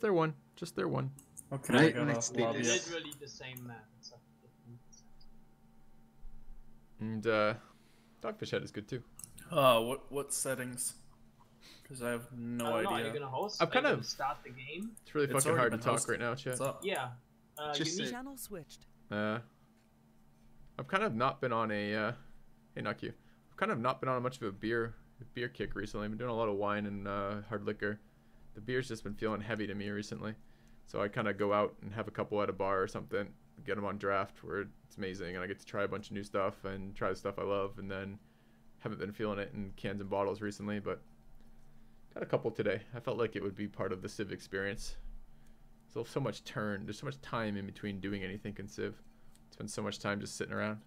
their one. Just their one. Okay, Right, I got let's a do lobby up. this. Literally the same map. It's like 15%. And Dogfish Head is good too. What settings? Because I have no I don't know, are idea. you gonna host? I'm Are you kind gonna of- start the game? It's really It's fucking already hard to been talk hosted. right now, chat. What's up? Yeah. Just You need... say- Channel switched. I've kind of not been on a hey, not you. I've kind of not been on much of a beer kick recently. I've been doing a lot of wine and hard liquor. The beer's just been feeling heavy to me recently, so I kind of go out and have a couple at a bar or something, get them on draft where it's amazing, and I get to try a bunch of new stuff and try the stuff I love, and then haven't been feeling it in cans and bottles recently, but got a couple today. I felt like it would be part of the Civ experience. There's so much there's so much time in between doing anything in Civ. Spend so much time just sitting around.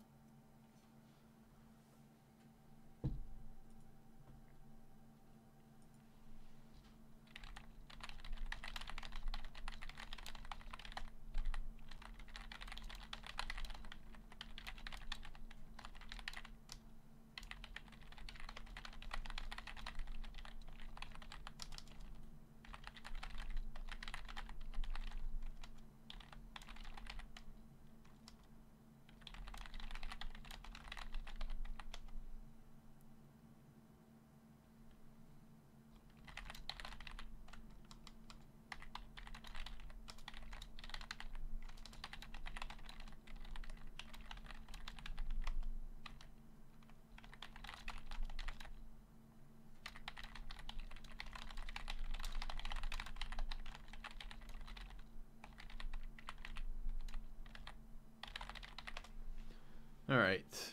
All right. Let's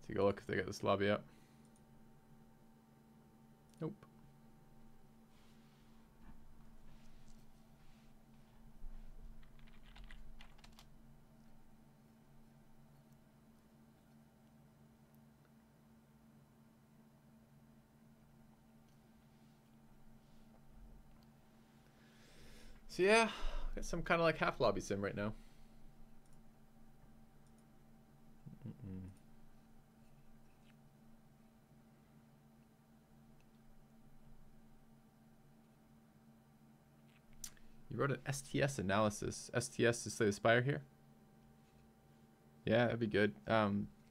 take a look if they got this lobby up. Nope. So yeah, got some kind of like half lobby sim right now. You wrote an STS analysis. STS to Slay the Spire here? Yeah, that'd be good.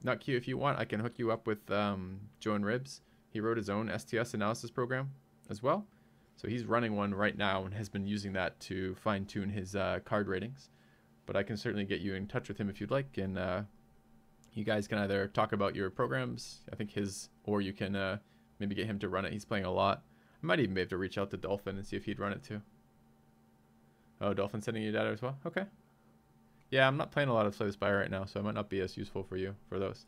Not Q, if you want, I can hook you up with Joe and Ribs. He wrote his own STS analysis program as well. So he's running one right now and has been using that to fine-tune his card ratings. But I can certainly get you in touch with him if you'd like, and you guys can either talk about your programs, I think his, or you can maybe get him to run it. He's playing a lot. I might even be able to reach out to Dolphin and see if he'd run it too. Oh, Dolphin sending you data as well? Okay. Yeah, I'm not playing a lot of Slay the Spire right now, so I might not be as useful for you for those.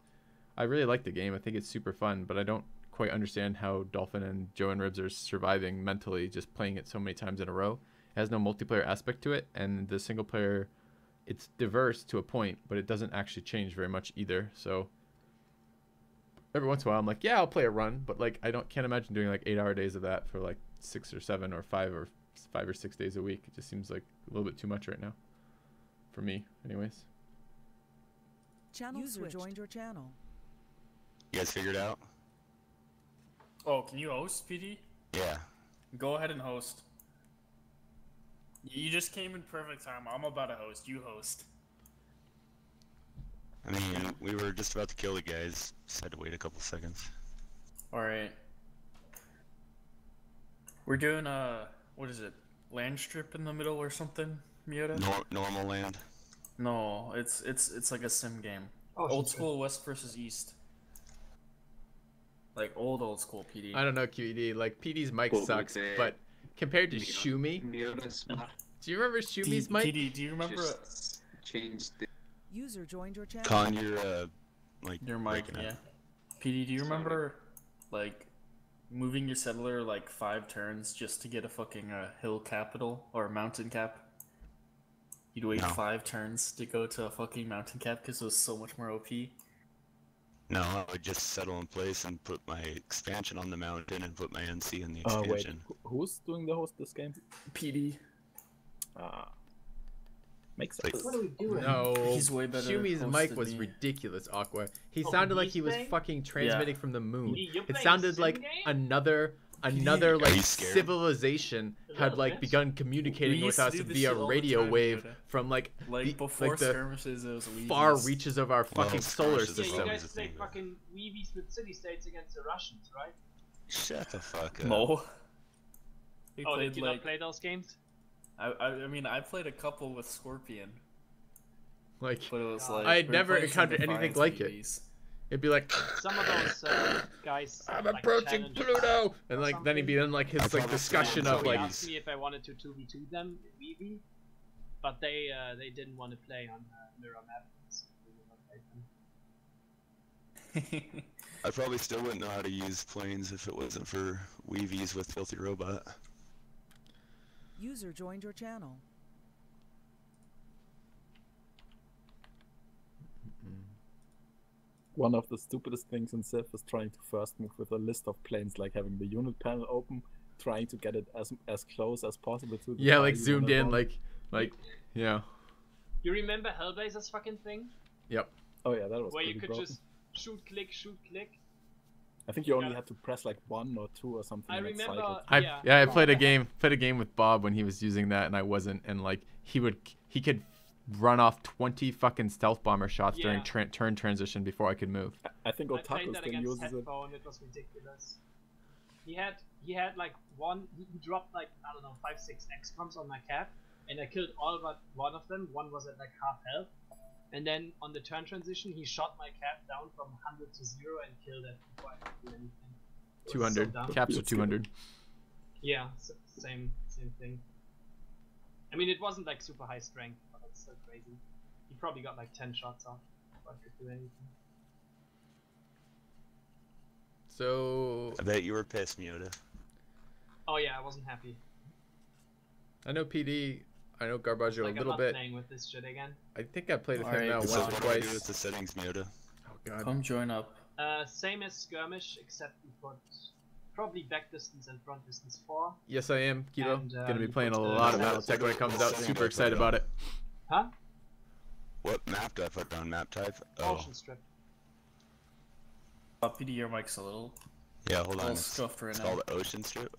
I really like the game. I think it's super fun, but I don't quite understand how Dolphin and Joe and Ribs are surviving mentally just playing it so many times in a row. It has no multiplayer aspect to it, and the single player, it's diverse to a point, but it doesn't actually change very much either. So every once in a while I'm like, yeah, I'll play a run, but like can't imagine doing like 8-hour days of that for like 6 or 7 or 5 or 6 days a week. It just seems like a little bit too much right now for me anyways. Channel user joined your channel. You guys figured out? Oh, can you host, PD? Yeah. Go ahead and host. You just came in perfect time. I'm about to host. You host. I mean, we were just about to kill the guys. Just had to wait a couple seconds. Alright. We're doing what is it? Land strip in the middle or something, Miota? Normal land. No, it's like a sim game. Oh, Old school West versus East. Like old school PD. I don't know, QED. Like PD's mic Well, sucks, with the- but compared to Shumi, do you remember Shumi's mic? PD, do you remember Just changed the... User joined your channel. Con, you're like your mic? breaking up. Yeah. PD, do you remember like moving your settler like 5 turns just to get a fucking hill capital or mountain cap? You'd wait No. 5 turns to go to a fucking mountain cap because it was so much more OP. No, I would just settle in place and put my expansion on the mountain and put my NC in the Wait, expansion. who's doing the host this game? PD. Makes Like- sense. What are we doing? No, He's way better Shumi's host mic than was me. ridiculous, Aqua. He Oh, sounded like he's he was playing? fucking transmitting from the moon. You're It playing sounded sim like game? another another Are like you scared? civilization A had little like bit. begun communicating We with used to us do this via shit all the radio time, wave Yoda. from like Like before the skirmishes, it was far Weebies. reaches of our Well, fucking solar skirmishes Yeah, are you system. always guys the played thing, though. fucking Weebies with city-states against the Russians, right? Shut the fuck up. No. We Oh, did played you like not play those games? I mean I played a couple with Scorpion, Like but it was God. like I had we were never playing some encountered anything Defiance like it. Weebies. it'd be like, Some of those guys. I'm like, approaching challenged Pluto, and or like then he'd be in like his I like probably discussion still of So he like asked me if I wanted to 2v2 them in Weeby, but they didn't want to play on Mirror Map. So we never played them. I probably still wouldn't know how to use planes if it wasn't for Weevies with Filthyrobot. User joined your channel. One of the stupidest things in Civ is trying to first move with a list of planes, like having the unit panel open, trying to get it as close as possible to the yeah, tile like you zoomed wanna in, run. like yeah. You remember Hellblazer's fucking thing? Yep. Oh yeah, that was Where pretty you could broken. just shoot, click. I think you only Yeah. had to press like 1 or 2 or something. I and it remember- cycled. I played a game with Bob when he was using that and I wasn't, and like he could run off 20 fucking stealth bomber shots during Yeah. turn transition before I could move. I think I played Otaku that still against uses it. Headphone. It was ridiculous. He had like one. He dropped like I don't know 5-6 XComs on my cap, and I killed all but one of them. One was at like half health, and then on the turn transition, he shot my cap down from 100 to 0 and killed it before I could do anything. It was so 200 dumb. caps are Let's go. 200. Yeah, same thing. I mean, it wasn't like super high strength, but it's still crazy. He probably got like 10 shots off before I could do anything. So I bet you were pissed, Miota. Oh yeah, I wasn't happy. I know PD, I know Garbaggio Like a I'm little not bit. playing with this shit again. I think I played with him Alright, now So once or what do I do with twice. the settings, Miota? Oh god. Come join up. Same as skirmish, except we put probably back distance and front distance 4. Yes, I am, Kilo. And, Gonna be you playing a put the- lot of Yeah, Battletech when it comes out. setting Super I excited put about it. Huh? What map do I put down? Map type? Oh, Ocean strip. PD, your mic's a little yeah, hold on. all It's, scuffed right it's now. called Ocean Strip.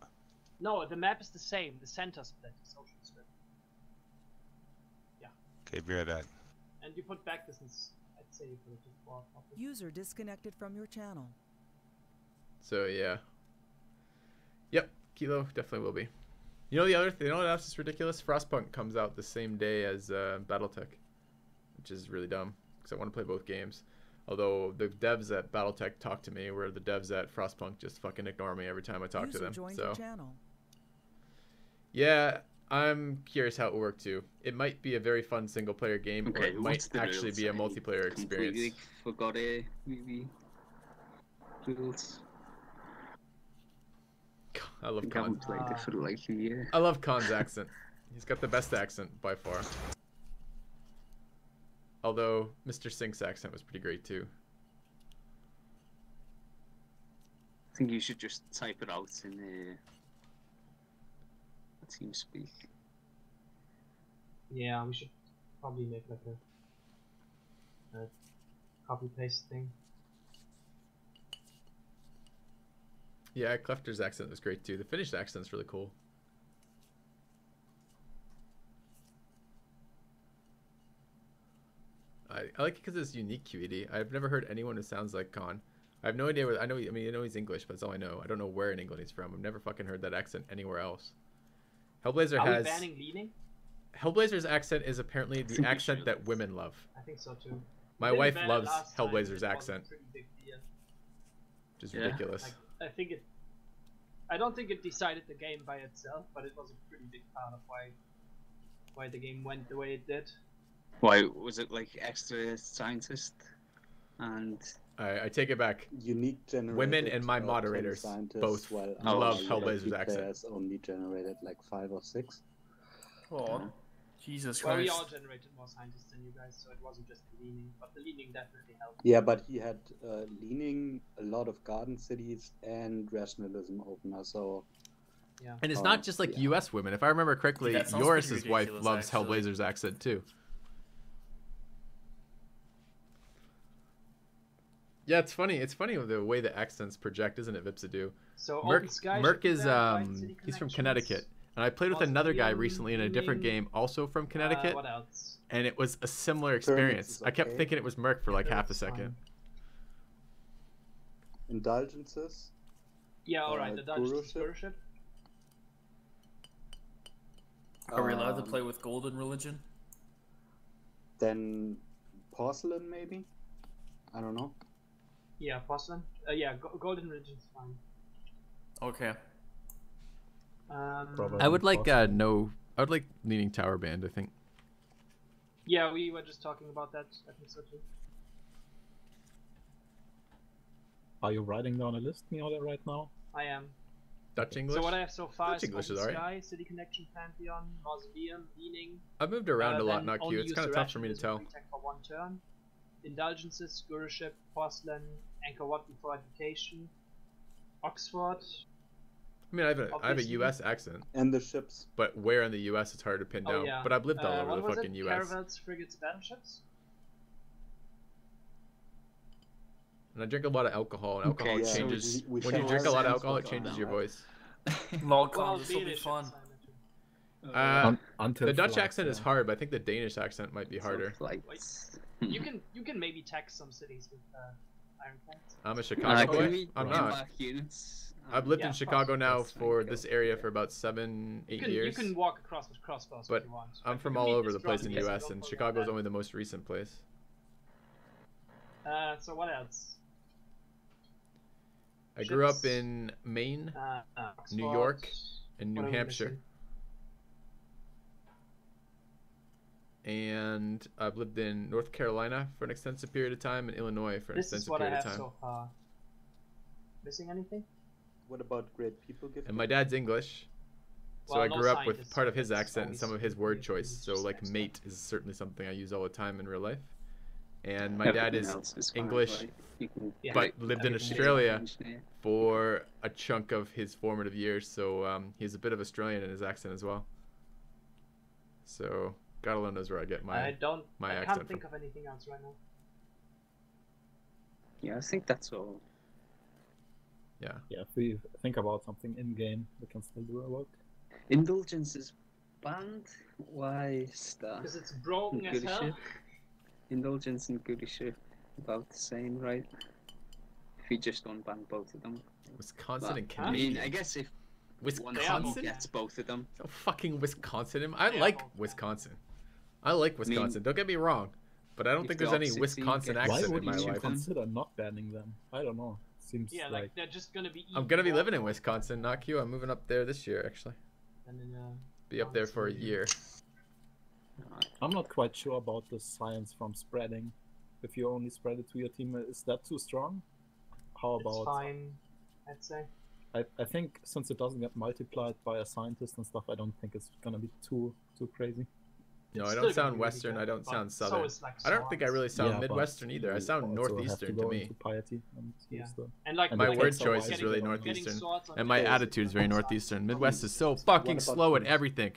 No, the map is the same. The center split is ocean strip. Okay, be right back. And you put back distance. I'd say you put it to 4. probably. User disconnected from your channel. So yeah. Yep, Kilo definitely will be. You know the other thing, you know what else is ridiculous? Frostpunk comes out the same day as Battletech, which is really dumb because I want to play both games. Although the devs at Battletech talk to me, where the devs at Frostpunk just fucking ignore me every time I talk to User them. joined So your channel. yeah, I'm curious how it will work too. It might be a very fun single player game, or Okay, it might what's the actually rules? be a I multiplayer experience. Completely forgot maybe rules. I love I haven't Khan. played it for like a year. I love Khan's accent. He's got the best accent by far. Although Mr. Sink's accent was pretty great too. I think you should just type it out in TeamSpeak. Yeah, we should probably make like a copy paste thing. Yeah, Klefter's accent was great too. The Finnish accent's really cool. I like it because it's unique QED. I've never heard anyone who sounds like Khan. I have no idea where. I know he's English, but that's all I know. I don't know where in England he's from. I've never fucking heard that accent anywhere else. Hellblazer Are we has banning leaning? Hellblazer's accent is apparently the think we accent should. that women love. I think so too. My Didn't wife ban it loves last time, Hellblazer's it was a accent, pretty big deal. which is Yeah. ridiculous. Like, I think it. I don't think it decided the game by itself, but it was a pretty big part of why the game went the way it did. Why was it like extra scientist? And I take it back. Unique generated Women and my 10 moderators scientists, both while love other Hellblazer's PvP accent. players only generated like 5 or 6. Oh, Jesus Well, Christ. we all generated more scientists than you guys, so it wasn't just the leaning, but the leaning definitely helped. Yeah, but he had leaning, a lot of garden cities, and rationalism opener. So Yeah. And it's Oh, not just like yeah. U.S. women. If I remember correctly, That sounds Yoris's pretty wife ridiculous, loves actually. Hellblazer's accent too. Yeah, it's funny. It's funny the way the accents project, isn't it, Vipsadu? So Merc, Open Sky Merc should be is there, right? City he's from Connections. Connecticut, and I played with another guy Mausoleum, recently in a different Leaning, game, also from Connecticut, what else? and it was a similar Pyramids experience. is I kept okay. thinking it was Merc for like half a That's second. fine. Indulgences. Yeah, alright, the Dutch Guru ship. ship. Are we allowed to Um, play with Golden Religion? Then porcelain, maybe. I don't know. Yeah, porcelain. Yeah, Golden Religion's fine. Okay. Probably. I would like Awesome. I would like Leaning Tower Band. I think. Yeah, we were just talking about that. I think so too. Are you writing down a list, Miola, right now? I am. Dutch English. So what I have so far Dutch is English Open is alright. Sky, City Connection, Pantheon, Mausoleum, Leaning. I've moved around a lot, then not only Q. It's use kind of the tough for me to tell. rationalism free tech for one turn. Indulgences, Guru ship, Porcelain, Anchor Wat before education, Oxford. I mean, I have a Obviously. U.S. accent, And the ships. but where in the U.S. it's hard to pin down. Oh, yeah. But I've lived all over What the was fucking it? U.S. Caravels, frigates, battleships. And I drink a lot of alcohol, and alcohol Okay, so changes. we When you should drink a lot of have alcohol, it sense changes for your that. voice. Lolcon, Well, this will be Danish fun. ships, I imagine. Until The Dutch flights, accent is yeah. hard, but I think the Danish accent might be harder. Flights. You can maybe tax some cities with ironclads. I'm a Chicago Can boy. we I'm bring not. back units? I've lived Yeah, in of Chicago course. now That's for fine. this area for about 7, 8 years. You can walk across with crossbows But if you want. I'm Like, from you all can over meet the this place in drunk, the yes, U.S., don't and forget Chicago's that. only the most recent place. So what else? I grew up Ships. in Maine Oxford, New York, and New what are we Hampshire, missing? and I've lived in North Carolina for an extensive period of time, and Illinois for an This is extensive what I period have of time. so far. Missing anything? What about great people gift? And my dad's English, so Well, I no grew up with scientists, part of so his that's accent and always some of his really word choice. So just like extra. mate is certainly something I use all the time in real life. And my dad Everything is else is fine, English, right? You can Yeah. but write lived in everything Australia engineer. for a chunk of his formative years. So he's a bit of Australian in his accent as well. So God alone knows where I get I my can't accent think from. of anything else right now. Yeah, I think that's all. Yeah. Yeah, if we think about something in game, we can still do a work. Indulgence is banned? Why is that? Because it's broken as Good hell. shit. Indulgence and goodish are about the same, right? If you just unban both of them. Wisconsin Well, and I mean, Canadian. I guess if one Wisconsin? team gets both of them, So fucking Wisconsin. I Yeah, like both, yeah. Wisconsin. I like Wisconsin. Don't get me wrong, but I don't if think the there's any opposite team Wisconsin gets- Why accent would in my you life. consider not banning them? I don't know. Seems Yeah, like they're just gonna be. I'm gonna be living in Wisconsin, not Q. I'm moving up there this year, actually. And then, Be up there for a year. I'm not quite sure about the science from spreading. If you only spread it to your team, is that too strong? How it's about? fine, I'd say. I think since it doesn't get multiplied by a scientist and stuff, I don't think it's gonna be too crazy. No, It's I still don't gonna sound be really Western. good, I don't but sound so Southern. is, like, I don't think I swans. really sound Yeah, but Midwestern either. I you sound also have Northeastern go to me. into piety and Yeah. stuff. And like And My like word it's choice alright. is really Getting Northeastern. swords on And my the attitude is very side. Northeastern. Midwest is so What fucking about slow at food? everything.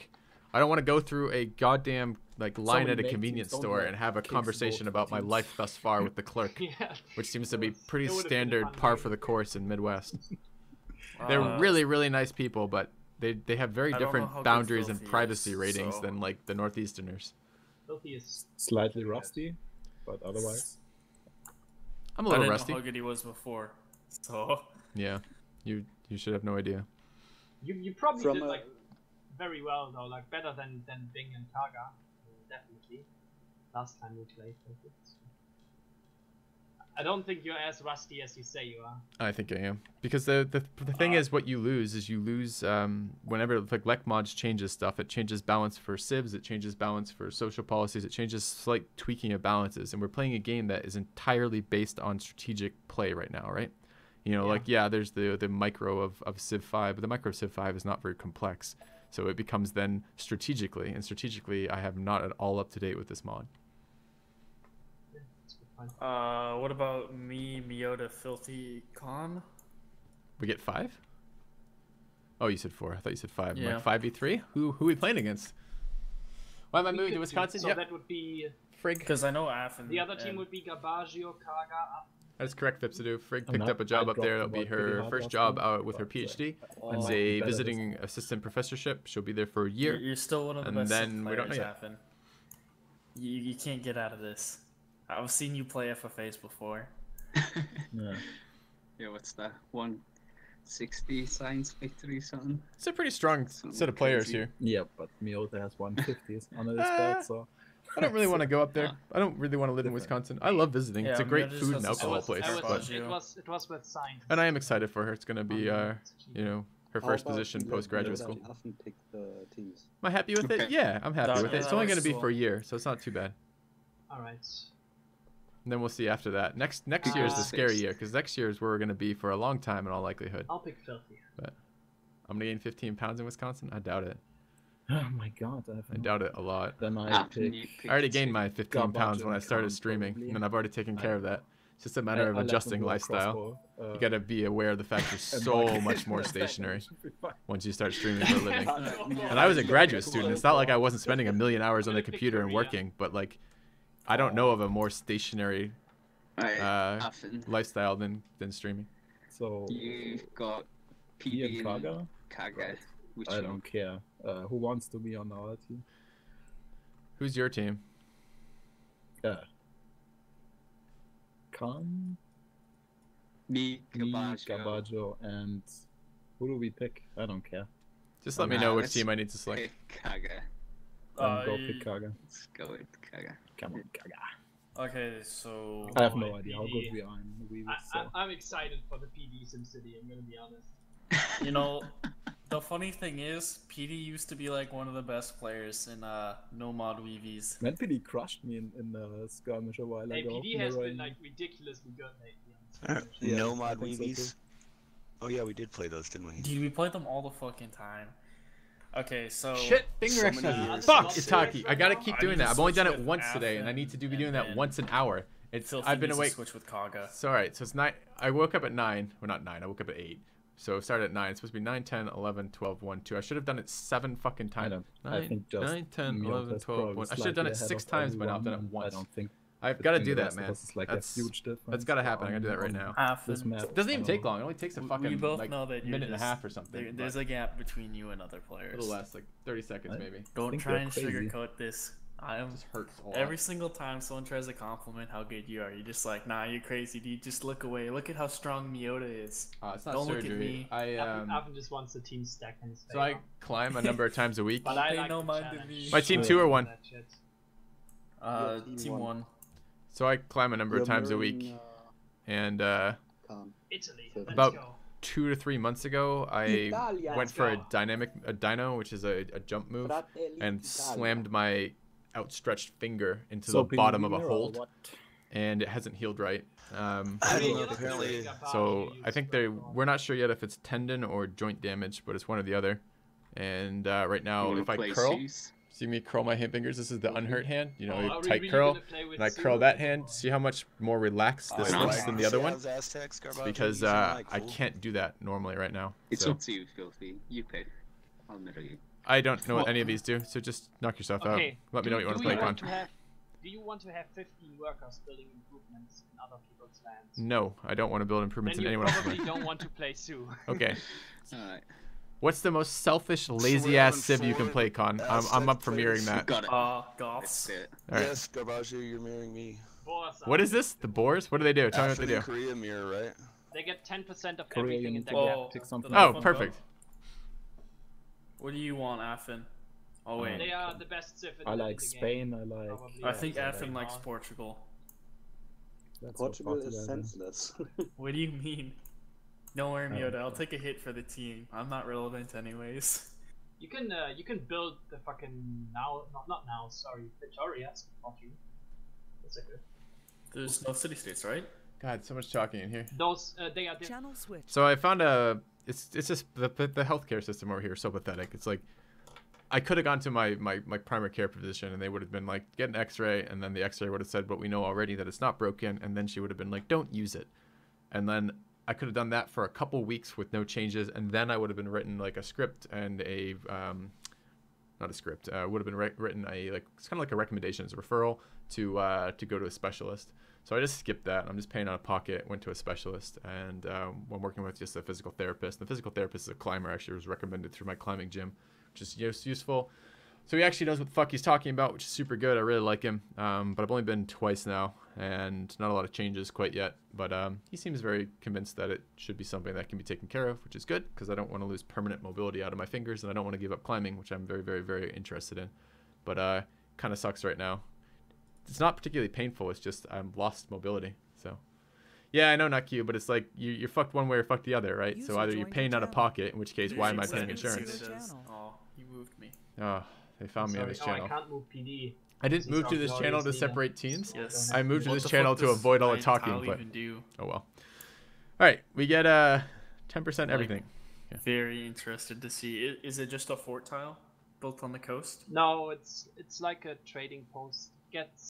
I don't want to go through a goddamn like line many at a main convenience teams don't store let and have a kids conversation vote for about my teams. life thus far with the clerk, Yeah. which seems to be It pretty would've been a standard fun par game. for the course in Midwest. They're really, really nice people, but they have very I don't know different how good boundaries and Filthy privacy is, ratings so- than like the Northeasterners. Filthy is Slightly rusty, but otherwise. I'm a I little didn't rusty. know how good he was before. So Yeah, you should have no idea. you probably From did a- like very well though, like better than Bing and Kaga, definitely. Last time we played. I don't think you're as rusty as you say you are. I think I am, because the thing is, what you lose is whenever like Lec mods changes stuff, it changes balance for civs, it changes balance for social policies, it changes slight tweaking of balances, and we're playing a game that is entirely based on strategic play right now, right? You know, there's the micro of Civ 5, but the micro of Civ 5 is not very complex, so it becomes then strategically, and strategically I have not at all up to date with this mod. That's a good point. what about me, Miota, Filthy Con? We get 5? Oh, you said 4. I thought you said 5. Yeah. Like 5v3? Who are we playing against? Why am I We moving to could do- Wisconsin? So Yep. that would be Frig. Because I know Af and the other team and- would be Garbaggio, Kaga, That's correct, Fipsidoo. Frigg I'm picked not- up a job I up there. dropped That'll be the ball pretty her hard first last job time, out with her but, PhD. I As might a be better this visiting time. assistant professorship. She'll be there for a year. You're still one of the and best then we don't players, know yet. Affin. You can't get out of this. I've seen you play FFAs before. Yeah. Yeah, what's that? 160 science victory something? It's a pretty strong Something set of players crazy. here. Yeah, but Miota has 150s under his belt, so. I don't really want to go up there. I don't really want to live in Different. Wisconsin. I love visiting. It's a Yeah, great Miota's food has and a alcohol solid place. player. But, It was with science. and I am excited for her. It's going to be, her How first about position we let post-graduate Mioda school. and Affen pick the teams? Am I happy with it? Okay. Yeah, I'm happy That- with it. It's that only going to works be well. for a year, so it's not too bad. All right. And then we'll see after that. Next year is the scary Fixed. year, because next year is where we're going to be for a long time in all likelihood. I'll pick Filthy. I'm going to gain 15 pounds in Wisconsin? I doubt it. Oh my god, I doubt it a lot. Then I Affen, pick. you I already picked gained two. my 15 Garbage pounds when I and started Khan, streaming, probably. and I've already taken I- care of that. It's just a matter of I let them adjusting do a lifestyle. crossbow, You got to be aware of the fact you're and so like- much more stationary Should be fine. once you start streaming for a living. And And I was a graduate student. It's not like I wasn't spending a million hours on the computer and working, but like, I don't know of a more stationary Right, uh, Affen, lifestyle than streaming. So, you've got P PD and and Kaga? Kaga. Right. Which I one? don't care. Who wants to be on our team? Who's your team? Khan, Me, me, Gabaggio. Gabaggio, and who do we pick? I don't care. Just let me Nah, know which let's team I need to select. Pick Kaga. Go pick Kaga. Let's go with Kaga. Come on, Kaga. Okay, so I have no Boy, idea how PD. good we are in Weavy, so. I'm excited for the PD SimCity. I'm gonna be honest. you know, the funny thing is, PD used to be like one of the best players in no mod Weavies. Man, PD crushed me in the skirmish a while Hey, ago. PD in has the been rain. like ridiculously good lately. On Yeah, no I mod think so too. weebies. Oh yeah, we did play those, didn't we? Dude, we played them all the fucking time. Okay, so Shit, finger so many exercise. years Fuck, since- Itaki. I gotta keep I doing need to that. I've only switch done it with once today, and I Affen, need to be and doing that then once an hour. It's Filthy I've been needs to awake. switch with Kaga. So alright, so it's 9. I woke up at 9. Well, not 9. I woke up at 8. So it started at 9. It's supposed to be 9, 10, 11, 12, 1, 2. I should have done it 7 fucking I times. don't. 9, I think just 9, 10, Miota's 11, 12, probably 1. I should have done it slightly 6 ahead of times by now. I've done it everyone. I once. don't think. I've got to between do the that, rest of man. us is like That's a huge difference. that's gotta happen. I gotta do that right on now. This Affen, map. It doesn't even I take don't long. It only takes a we fucking both like know that you're minute and a just- half or something. there's but a gap between you and other a players. little less, like 30 seconds I- maybe. Don't think try you're and crazy. sugarcoat this. I am It just hurts a lot. every single time someone tries to compliment how good you are, you're just like, nah, you're crazy, dude. Just look away. Look at how strong Miota is. It's not Don't look at surgery. me. Affen just wants the team stack in his So I favor. climb a number of times a week. But I Pay like no the mind to challenge. me. My team Sure. 2 or 1. That shit. Team Team one. one. So I climb a number of You're times a mirroring, week, and Khan. Italy. So Let's about go. 2 to 3 months ago, I Italia. went for a go. dyno, which is a jump move, Fratelli and d'Italia. slammed my outstretched finger into So the bottom of a Pinguino or hold, what? and it hasn't healed right. I Hey, don't you're know. not Apparently, doing a So bad I think use, we're not sure yet if it's tendon or joint damage, but it's one or the other. And right You now, wanna if I play curl, Zeus? see me curl my hand fingers. This is the unhurt hand. You know, Oh, are we tight really curl. gonna play with And I Sue? curl that hand. See how much more relaxed this Oh, looks nice. than the other one? Aztecs, It's Garbaggio, because you sound like I fool. can't do that normally right now. It's So up to you, Filthy. You pick. I'll mirror you. I don't know what any of these do, so just knock yourself out. Okay. Let me know what you want to do play, you Con. want to have, do you want to have 15 workers building improvements in other people's lands? No, I don't want to build improvements Then in you anyone else's probably land. don't want to play Sue. Okay. Alright. What's the most selfish, we're lazy ass having civ you can 4 play, Con? I'm Aztec up for mirroring players. that. Got it. That's Goths. it. All right. Yes, Garbaggio, you're mirroring me. Boers What are- is this? The Boers? What do they do? Tell me what they Affen do. and Korea mirror, right? They get 10% of Korea everything in and their Oh, capital. Pick something. Did I Oh, fuck perfect. up? What do you want, Affen? Oh wait, They are the best civ in I the like game. Spain. I like. Probably. I think Yeah, Affen they likes are. Portugal. That's Portugal what is Portugal senseless. What do you mean? Don't worry, Oh, Miota. I'll okay. take a hit for the team. I'm not relevant anyways. You can build the fucking not now. Sorry, Victoria's not you. That's a good. There's no city states, right? God, so much talking in here. Those they are different. Channel switch. So I found a. It's just the healthcare system over here is so pathetic. It's like, I could have gone to my primary care physician and they would have been like, get an X-ray, and then the X-ray would have said, but we know already that it's not broken, and then she would have been like, don't use it, and then I could have done that for a couple weeks with no changes, and then I would have been written like a script and a not a script, would have been written a like it's kind of like a recommendation, it's a referral to go to a specialist. So I just skipped that. I'm just paying out of pocket, went to a specialist, and I'm working with just a physical therapist. The physical therapist is a climber, actually was recommended through my climbing gym, which is useful. So he actually knows what the fuck he's talking about, which is super good. I really like him. But I've only been twice now, and not a lot of changes quite yet. But he seems very convinced that it should be something that can be taken care of, which is good, because I don't want to lose permanent mobility out of my fingers, and I don't want to give up climbing, which I'm very, very, very interested in. But kind of sucks right now. It's not particularly painful. It's just I've lost mobility. So yeah, I know, not cute, but it's like you're fucked one way or fucked the other, right? So either you're paying out of pocket, in which case, why am I paying insurance? Oh, you moved me. Oh, they found me on this channel. I can't move PD. I didn't move to this channel to separate teams. Yes. I moved to What this the channel fuck to does avoid all the my talking. tile But even do? oh well. All right, we get 10% everything. Yeah. Very interested to see. Is it just a fort tile built on the coast? No, it's like a trading post. Gets